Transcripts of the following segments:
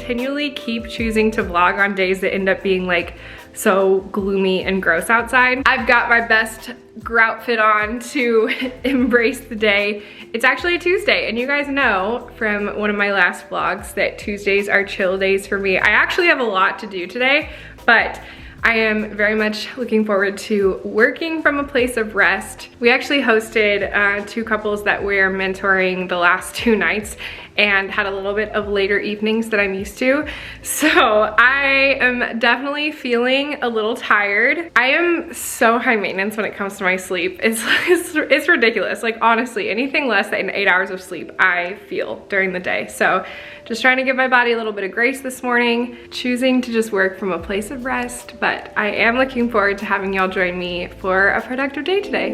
continually keep choosing to vlog on days that end up being like so gloomy and gross outside. I've got my best grout fit on to embrace the day. It's actually a Tuesday, and you guys know from one of my last vlogs that Tuesdays are chill days for me. I actually have a lot to do today, but I am very much looking forward to working from a place of rest. We actually hosted 2 couples that we're mentoring the last 2 nights and had a little bit of later evenings that I'm used to. So I am definitely feeling a little tired. I am so high maintenance when it comes to my sleep. It's ridiculous. Like honestly, anything less than 8 hours of sleep I feel during the day. So just trying to give my body a little bit of grace this morning, choosing to just work from a place of rest, but I am looking forward to having y'all join me for a productive day today.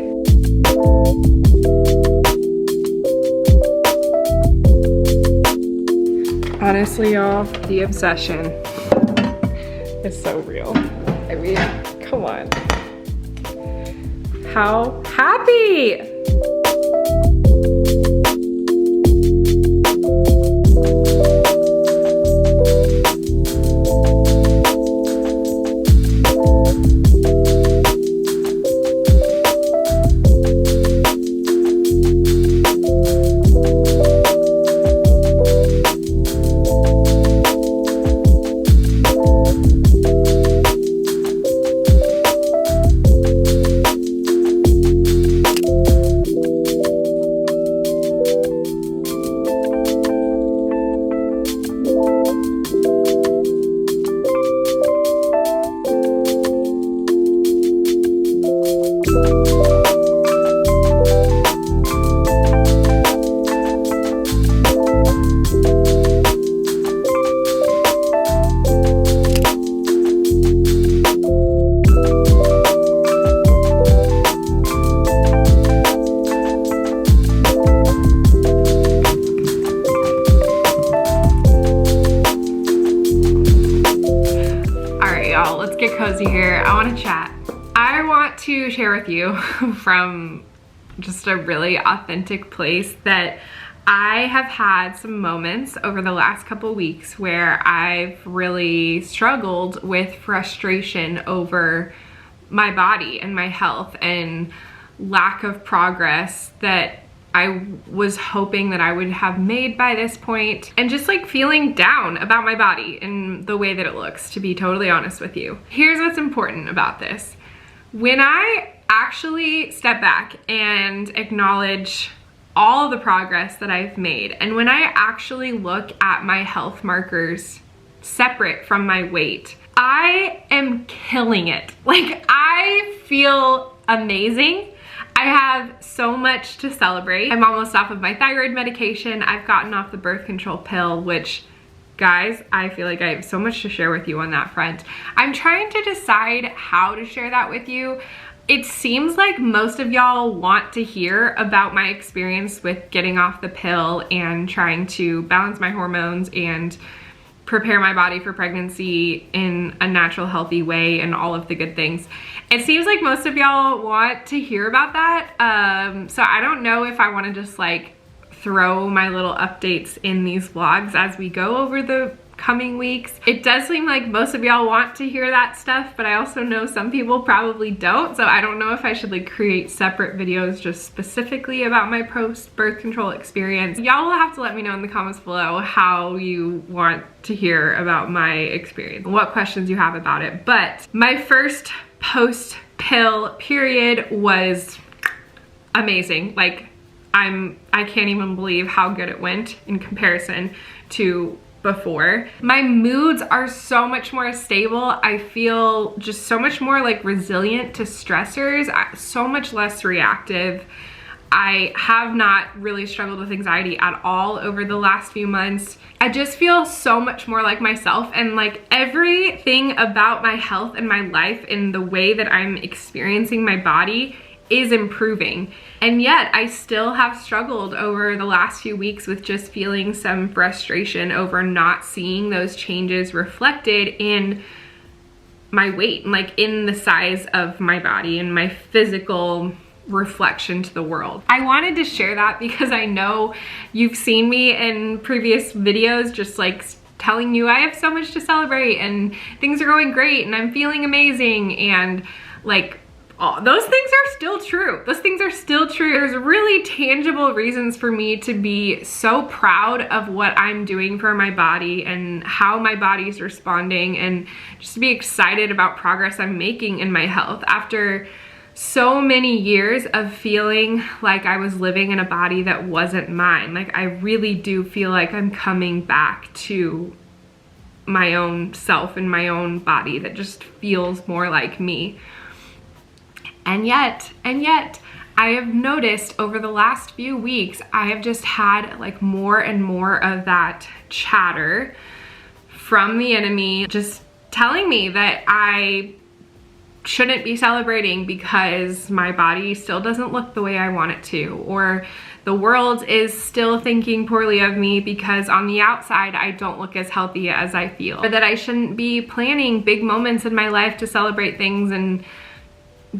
Honestly, y'all, the obsession is so real. I mean, come on. How happy! Cozy here. I want to chat. I want to share with you from just a really authentic place that I have had some moments over the last couple weeks where I've really struggled with frustration over my body and my health and lack of progress that I was hoping that I would have made by this point, and just like feeling down about my body and the way that it looks, to be totally honest with you. Here's what's important about this. When I actually step back and acknowledge all the progress that I've made, and when I actually look at my health markers separate from my weight, I am killing it. Like, I feel amazing. I have so much to celebrate. I'm almost off of my thyroid medication. I've gotten off the birth control pill, which, guys, I feel like I have so much to share with you on that front. I'm trying to decide how to share that with you. It seems like most of y'all want to hear about my experience with getting off the pill and trying to balance my hormones and prepare my body for pregnancy in a natural, healthy way and all of the good things. It seems like most of y'all want to hear about that. So I don't know if I want to just like throw my little updates in these vlogs as we go over the coming weeks. It does seem like most of y'all want to hear that stuff, but I also know some people probably don't. So I don't know if I should like create separate videos just specifically about my post-birth control experience. Y'all will have to let me know in the comments below how you want to hear about my experience, what questions you have about it. But my first post-pill period was amazing. Like, I can't even believe how good it went in comparison to before. My moods are so much more stable. I feel just so much more like resilient to stressors, so much less reactive. I have not really struggled with anxiety at all over the last few months. I just feel so much more like myself, and like everything about my health and my life and the way that I'm experiencing my body is improving. And yet I still have struggled over the last few weeks with just feeling some frustration over not seeing those changes reflected in my weight and like in the size of my body and my physical reflection to the world. I wanted to share that because I know you've seen me in previous videos just like telling you I have so much to celebrate and things are going great and I'm feeling amazing, and like, those things are still true. Those things are still true. There's really tangible reasons for me to be so proud of what I'm doing for my body and how my body's responding, and just to be excited about progress I'm making in my health after so many years of feeling like I was living in a body that wasn't mine. Like, I really do feel like I'm coming back to my own self and my own body that just feels more like me. And yet, I have noticed over the last few weeks, I have just had like more and more of that chatter from the enemy, just telling me that I shouldn't be celebrating because my body still doesn't look the way I want it to, or the world is still thinking poorly of me because on the outside I don't look as healthy as I feel, or that I shouldn't be planning big moments in my life to celebrate things and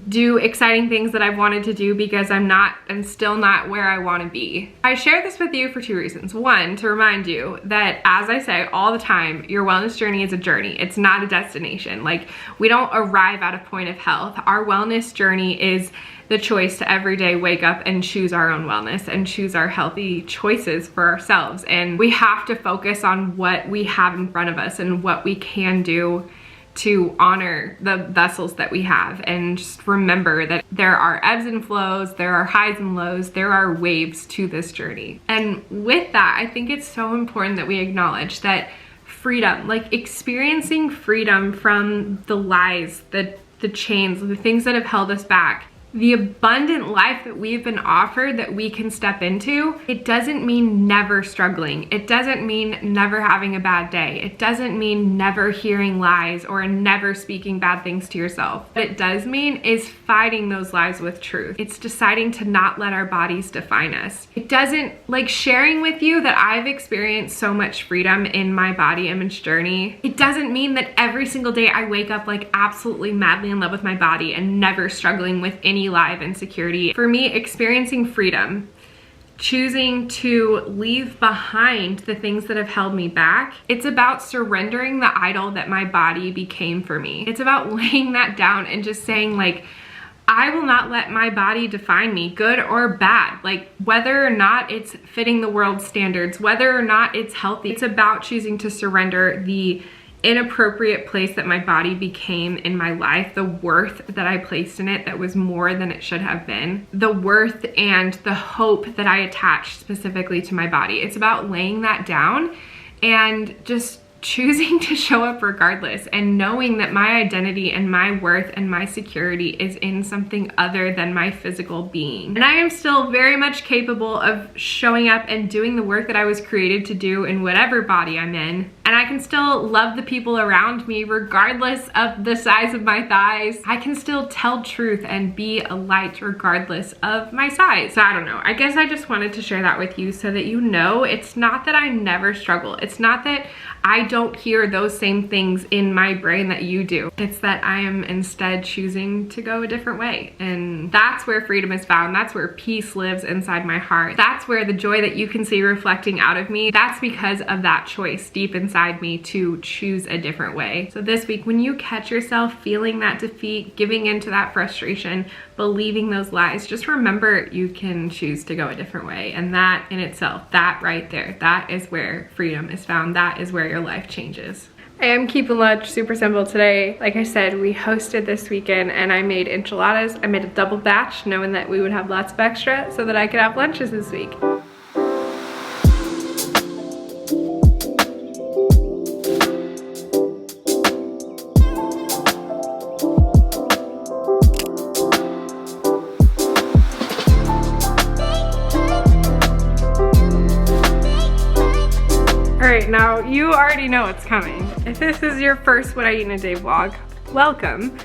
do exciting things that I've wanted to do because I'm still not where I want to be. I share this with you for two reasons. One, to remind you that, as I say all the time, your wellness journey is a journey. It's not a destination. Like, we don't arrive at a point of health. Our wellness journey is the choice to every day wake up and choose our own wellness and choose our healthy choices for ourselves. And we have to focus on what we have in front of us and what we can do to honor the vessels that we have, and just remember that there are ebbs and flows, there are highs and lows, there are waves to this journey. And with that, I think it's so important that we acknowledge that freedom, like experiencing freedom from the lies, the chains, the things that have held us back, the abundant life that we've been offered that we can step into, it doesn't mean never struggling. It doesn't mean never having a bad day. It doesn't mean never hearing lies or never speaking bad things to yourself. What it does mean is fighting those lies with truth. It's deciding to not let our bodies define us. It doesn't, like, sharing with you that I've experienced so much freedom in my body image journey. It doesn't mean that every single day I wake up like absolutely madly in love with my body and never struggling with any live insecurity. For me, experiencing freedom, choosing to leave behind the things that have held me back, it's about surrendering the idol that my body became for me. It's about laying that down and just saying, like, I will not let my body define me, good or bad. Like, whether or not it's fitting the world's standards, whether or not it's healthy, it's about choosing to surrender the inappropriate place that my body became in my life, the worth that I placed in it that was more than it should have been, the worth and the hope that I attached specifically to my body. It's about laying that down and just choosing to show up regardless, and knowing that my identity and my worth and my security is in something other than my physical being. And I am still very much capable of showing up and doing the work that I was created to do in whatever body I'm in. And I can still love the people around me regardless of the size of my thighs. I can still tell truth and be a light regardless of my size. So I don't know. I guess I just wanted to share that with you so that you know it's not that I never struggle. It's not that I don't hear those same things in my brain that you do. It's that I am instead choosing to go a different way. And that's where freedom is found. That's where peace lives inside my heart. That's where the joy that you can see reflecting out of me, that's because of that choice deep inside me to choose a different way. So this week, when you catch yourself feeling that defeat, giving into that frustration, believing those lies, just remember you can choose to go a different way. And that in itself, that right there, that is where freedom is found. That is where your life changes. I am keeping lunch super simple today. Like I said, we hosted this weekend and I made enchiladas. I made a double batch knowing that we would have lots of extra so that I could have lunches this week. Alright, now you already know what's coming. If this is your first What I Eat in a Day vlog, welcome.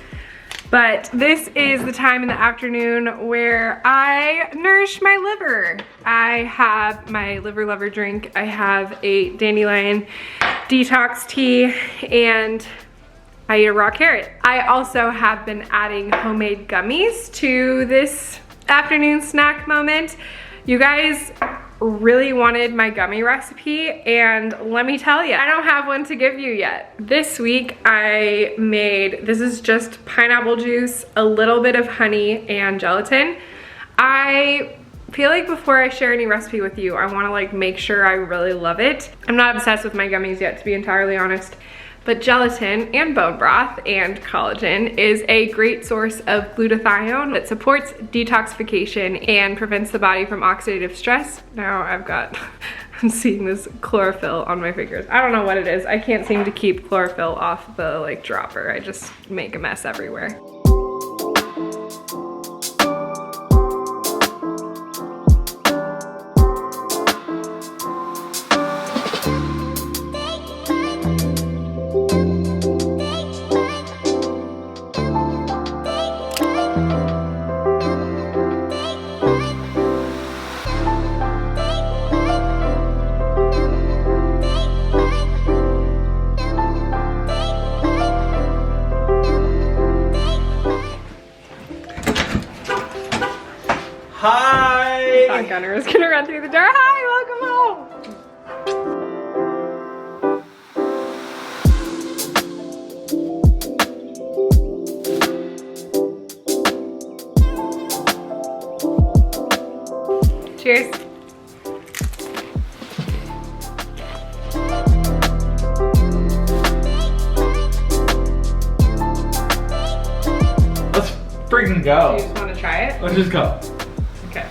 But this is the time in the afternoon where I nourish my liver. I have my liver lover drink. I have a dandelion detox tea and I eat a raw carrot. I also have been adding homemade gummies to this afternoon snack moment. You guys, really wanted my gummy recipe, and let me tell you, I don't have one to give you yet. This week I made, this is just pineapple juice, a little bit of honey, and gelatin. I feel like before I share any recipe with you, I wanna like make sure I really love it. I'm not obsessed with my gummies yet, to be entirely honest. But gelatin and bone broth and collagen is a great source of glutathione that supports detoxification and prevents the body from oxidative stress. Now I'm seeing this chlorophyll on my fingers. I don't know what it is. I can't seem to keep chlorophyll off the like dropper. I just make a mess everywhere. Hi! I thought Gunnar was gonna run through the door. Hi, welcome home! Cheers. Let's freaking go. Do you just want to try it? Let's just go. Okay.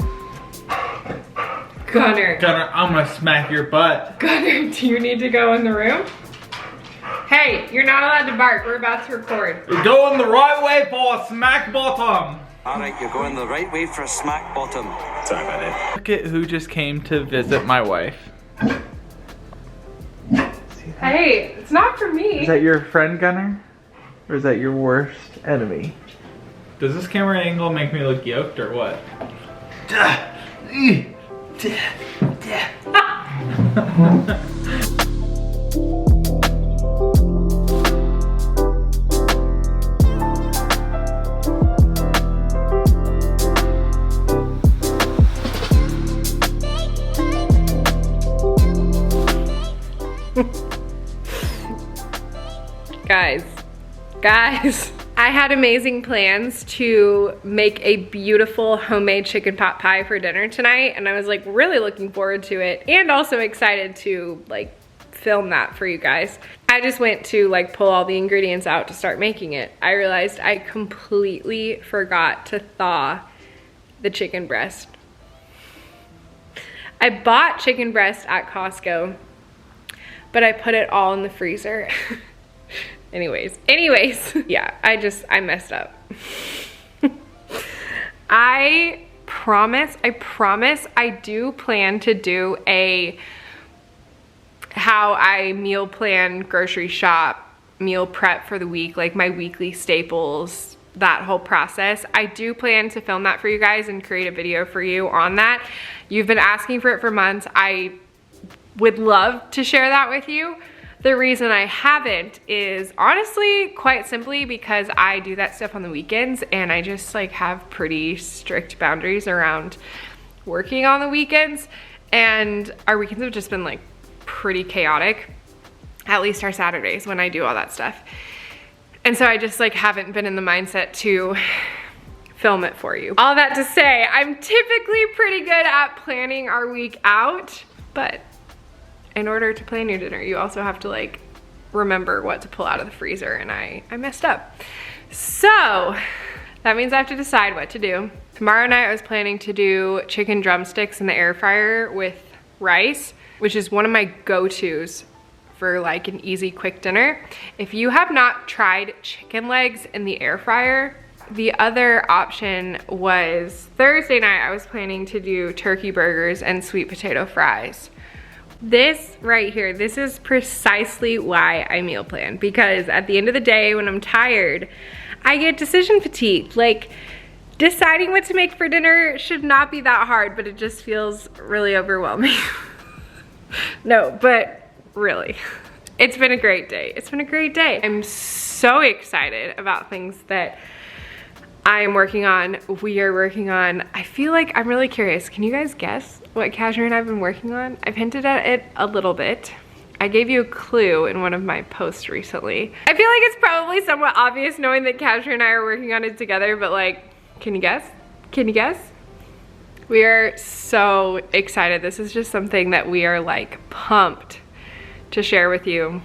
Gunnar. Gunnar, I'm gonna smack your butt. Gunnar, do you need to go in the room? Hey, you're not allowed to bark. We're about to record. You're going the right way for a smack bottom. Alright, you're going the right way for a smack bottom. Sorry about it. Look at who just came to visit my wife. Hey, it's not for me. Is that your friend, Gunnar? Or is that your worst enemy? Does this camera angle make me look yoked or what? Guys, I had amazing plans to make a beautiful homemade chicken pot pie for dinner tonight, and I was like really looking forward to it and also excited to like film that for you guys. I just went to like pull all the ingredients out to start making it. I realized I completely forgot to thaw the chicken breast. I bought chicken breast at Costco, but I put it all in the freezer. Anyways, yeah, I messed up. I promise I do plan to do a how I meal plan, grocery shop, meal prep for the week, like my weekly staples, that whole process. I do plan to film that for you guys and create a video for you on that. You've been asking for it for months. I would love to share that with you. The reason I haven't is honestly quite simply because I do that stuff on the weekends and I just like have pretty strict boundaries around working on the weekends, and our weekends have just been like pretty chaotic, at least our Saturdays when I do all that stuff. And so I just like haven't been in the mindset to film it for you. All that to say, I'm typically pretty good at planning our week out, but in order to plan your dinner, you also have to like remember what to pull out of the freezer, and I messed up. So that means I have to decide what to do. Tomorrow night I was planning to do chicken drumsticks in the air fryer with rice, which is one of my go-tos for like an easy quick dinner. If you have not tried chicken legs in the air fryer, the other option was Thursday night I was planning to do turkey burgers and sweet potato fries. This right here, this is precisely why I meal plan, because at the end of the day when I'm tired, I get decision fatigue. Like, deciding what to make for dinner should not be that hard, but it just feels really overwhelming. No, but really, it's been a great day. It's been a great day. I'm so excited about things that we are working on, I feel like I'm really curious. Can you guys guess what Cashmere and I have been working on? I've hinted at it a little bit. I gave you a clue in one of my posts recently. I feel like it's probably somewhat obvious knowing that Cashmere and I are working on it together, but like, can you guess? Can you guess? We are so excited. This is just something that we are like pumped to share with you.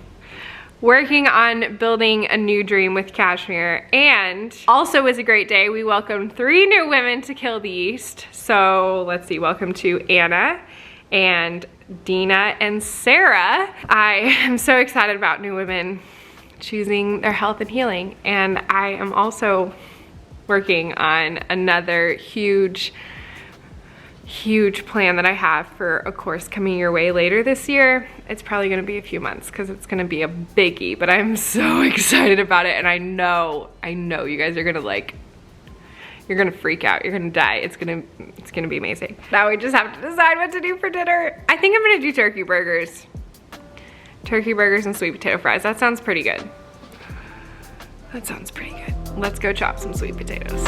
Working on building a new dream with Cashmere, and also was a great day. We welcomed 3 new women to Kill the Yeast. So let's see, welcome to Anna and Dina and Sarah. I am so excited about new women choosing their health and healing, and I am also working on another huge plan that I have for a course coming your way later this year. It's probably gonna be a few months because it's gonna be a biggie, but I'm so excited about it, and I know you guys are gonna like, you're gonna freak out, you're gonna die. It's gonna be amazing. Now we just have to decide what to do for dinner. I think I'm gonna do turkey burgers. Turkey burgers and sweet potato fries. That sounds pretty good. That sounds pretty good. Let's go chop some sweet potatoes.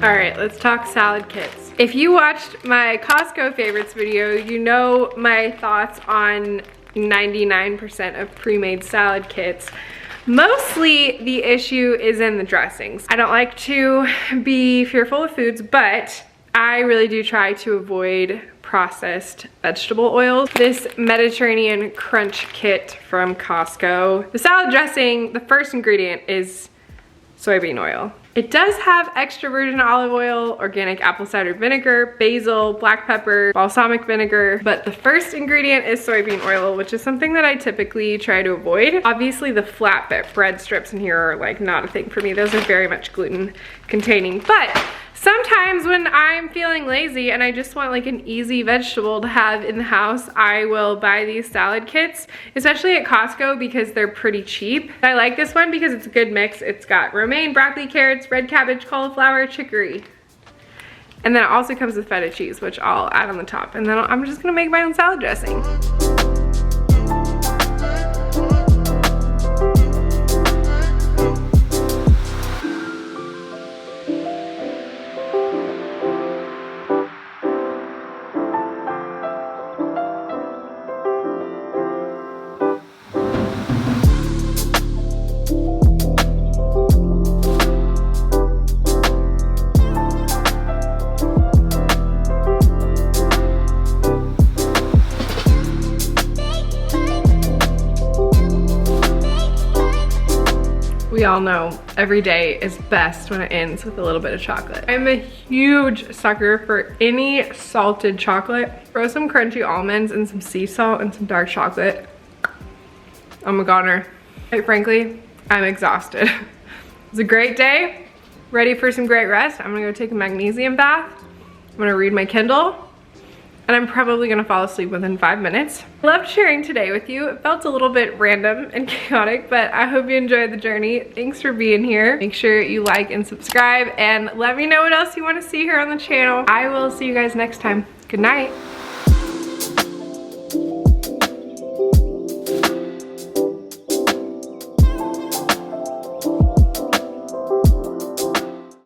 All right, let's talk salad kits. If you watched my Costco favorites video, you know my thoughts on 99% of pre-made salad kits. Mostly the issue is in the dressings. I don't like to be fearful of foods, but I really do try to avoid processed vegetable oils. This Mediterranean Crunch Kit from Costco. The salad dressing, the first ingredient is soybean oil. It does have extra virgin olive oil, organic apple cider vinegar, basil, black pepper, balsamic vinegar, but the first ingredient is soybean oil, which is something that I typically try to avoid. Obviously the flatbread bread strips in here are like not a thing for me. Those are very much gluten containing, but sometimes when I'm feeling lazy and I just want like an easy vegetable to have in the house, I will buy these salad kits, especially at Costco because they're pretty cheap. I like this one because it's a good mix. It's got romaine, broccoli, carrots, red cabbage, cauliflower, chicory. And then it also comes with feta cheese, which I'll add on the top. And then I'm just gonna make my own salad dressing. We all know every day is best when it ends with a little bit of chocolate. I'm a huge sucker for any salted chocolate. Throw some crunchy almonds and some sea salt and some dark chocolate. I'm a goner. Quite frankly, I'm exhausted. It's a great day, ready for some great rest. I'm gonna go take a magnesium bath. I'm gonna read my Kindle, and I'm probably gonna fall asleep within 5 minutes. Loved sharing today with you. It felt a little bit random and chaotic, but I hope you enjoyed the journey. Thanks for being here. Make sure you like and subscribe, and let me know what else you wanna see here on the channel. I will see you guys next time. Good night.